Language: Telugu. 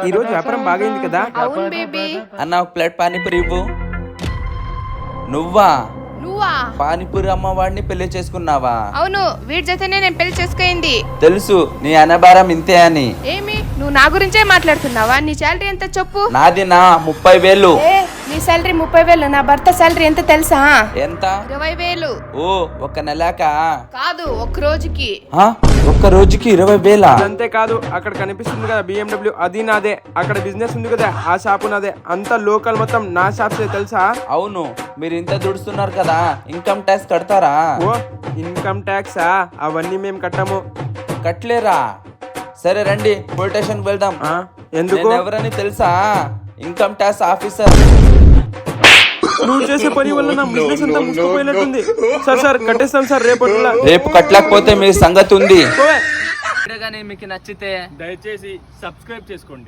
ఈ రోజు వ్యాపారం బాగైంది కదా? అవును బేబీ. అన్న ఒక ప్లేట్ పానీపూరి ఇవ్వు. నువ్వా పానీపూరి అమ్మవాడిని పెళ్లి చేసుకున్నావా? అవును, వీడి జతనే నేను పెళ్లి చేసుకుంది. తెలుసు నీ అనబారం ఇంతే అని. ఏమి నువ్వు నా గురించే మాట్లాడుతున్నావా? నీ శాలరీ ఎంత చెప్పు. నాది నా 30,000. నీ శాలరీ 30,000, నా భర్త శాలరీ ఎంత తెలుసా? ఎంత? 20,000. ఓ ఒక నెలకా? కాదు, ఒక రోజుకి. ఒక్క రోజుకి 20,000? అంతే కాదు, అక్కడ కనిపిస్తుంది కదా BMW, అది నాదే. అక్కడ బిజినెస్ ఉంది కదా, ఆ షాపు నాదే. అంతా లోకల్, మొత్తం నా షాప్స్ తెలుసా? అవును, మీరు ఇంత దుడుస్తున్నారు కదా, ఇన్కమ్ ట్యాక్స్ కడతారా? ఓ ఇన్కమ్ ట్యాక్సా? అవన్నీ మేము కట్టము. కట్టలేరా? సరే రండి పోలీస్ స్టేషన్ వెళ్దాం. ఎందుకు? నేను ఎవరని తెలుసా? Income tax officer. నువ్వు చేసే పని వల్ల నా బిజినెస్ అంతా ముసుకుపోయినట్టుంది. సార్ కట్టేస్తాం సార్ రేపు కట్టలేకపోతే మీ సంగతి ఉంది. మీకు నచ్చితే దయచేసి సబ్స్క్రైబ్ చేసుకోండి.